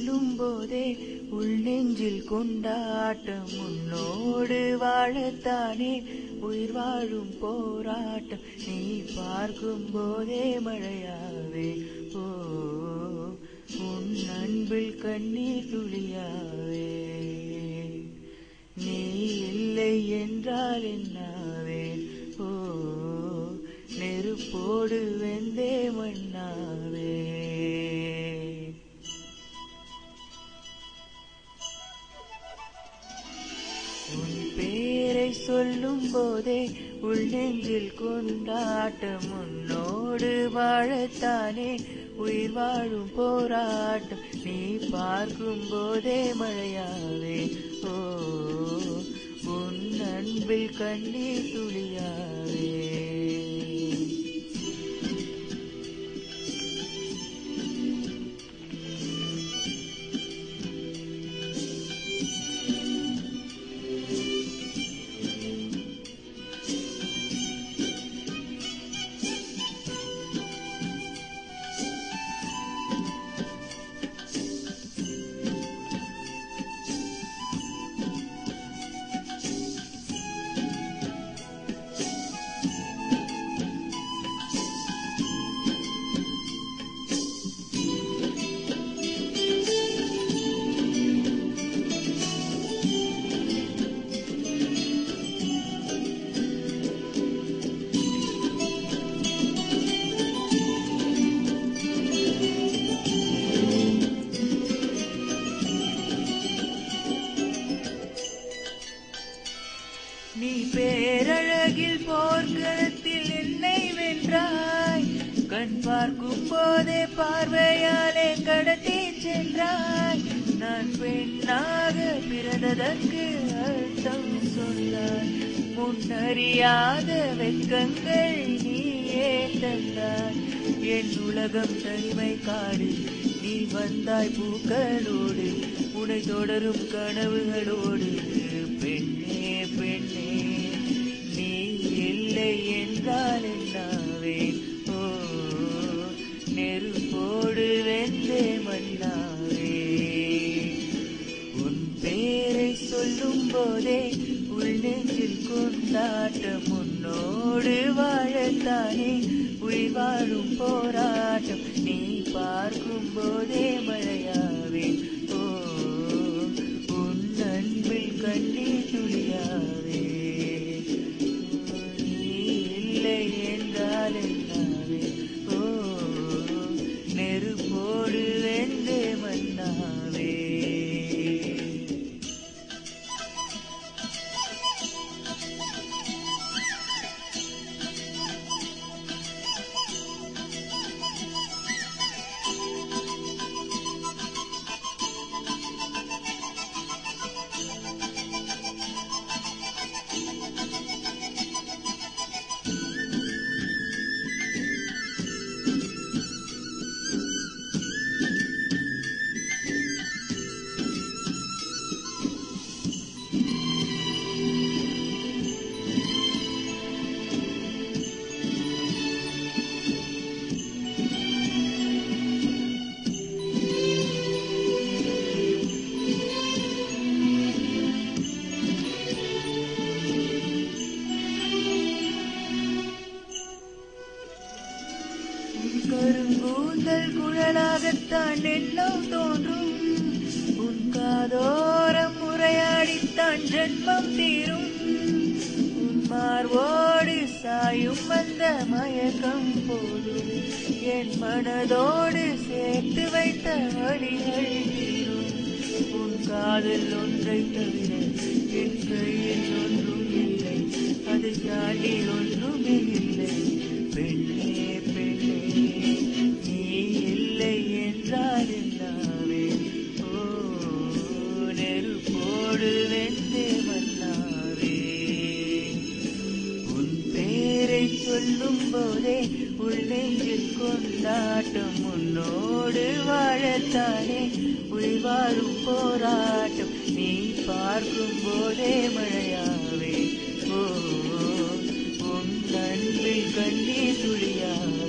சொல்லும் போதே உள் நெஞ்சில் கொண்டாட்டம் உன்னோடு வாழத்தானே உயிர் வாழும் போராட்டம் நீ பார்க்கும் போதே மழையாவே ஓ உன் அன்பில் கண்ணீர் துளியாவே நீ இல்லை என்றால் என்னாவே ஓ நெருப்போடு வெந்தே மண்ணாவே உன் பேரை சொல்லும் போதே உள் நெஞ்சில் கொண்டாட்டம் உன்னோடு வாழத்தானே உயிர் வாழும் போராட்டம் நீ பார்க்கும் போதே மழையாவே ஓ உன் அன்பில் கண்ணீர் துளியாவே நீ பேரழகில் போர்க்களத்தில் என்னை வென்றாய் கண் பார்க்கும் போதே பார்வையாலே கடத்தி சென்றாய் நான் பெண்ணாக பிறந்ததற்கு அர்த்தம் சொன்னாய் முன்னறியாத வெட்கங்கள் நீயே தந்தாய் என் உலகம் தனிமை காடு நீ வந்தாய் பூக்களோடு உன்னை தொடரும் கனவுகளோடு பெண்ணே பெண்ணே நீ இல்லை என்றால் என்னாவே ஓ நெருப்போடு வெந்தே மண்ணாவே உன் பேரை சொல்லும் போதே உள் நெஞ்சில் கொண்டாட்டம் உன்னோடு வாழத்தானே உயிர் வாழும் போராட்டம் நீ பார்க்கும் போதே மழையாவே ஓ உன் அன்பில் கண்ணீர் துளியாவே நீ இல்லை என்றால் என்னாவே ஓ நெருப்போடு வெந்தே மண்ணாவே கருங்கூந்தல் குழலாகத்தான் எண்ணம் தோன்றும் உன் காதோரம் முறையாடித்தான் ஜென்மம் தீரும் உன் மார்போடு சாயும் வந்த மயக்கம் போதும் என் மனதோடு சேர்த்து வைத்த வழிகள் தீரும் உன் காதல் ஒன்றை தவிர என் கையில் ஒன்றும் இல்லை அதை தாண்டி ஒன்றுமே இல்லை பெண்ணே பெண்ணே நீ இல்லை என்றால் என்னாவே ஓ நெருப்போடு வெந்தே மண்ணாவே உன் பேரை சொல்லும் போதே உள் நெஞ்சில் கொண்டாட்டம் உன்னோடு வாழத்தானே உயிர் வாழும் போராட்டம் நீ பார்க்கும் போதே மழையாவே ஓ உன் அன்பில் கண்ணீர் துளியாவே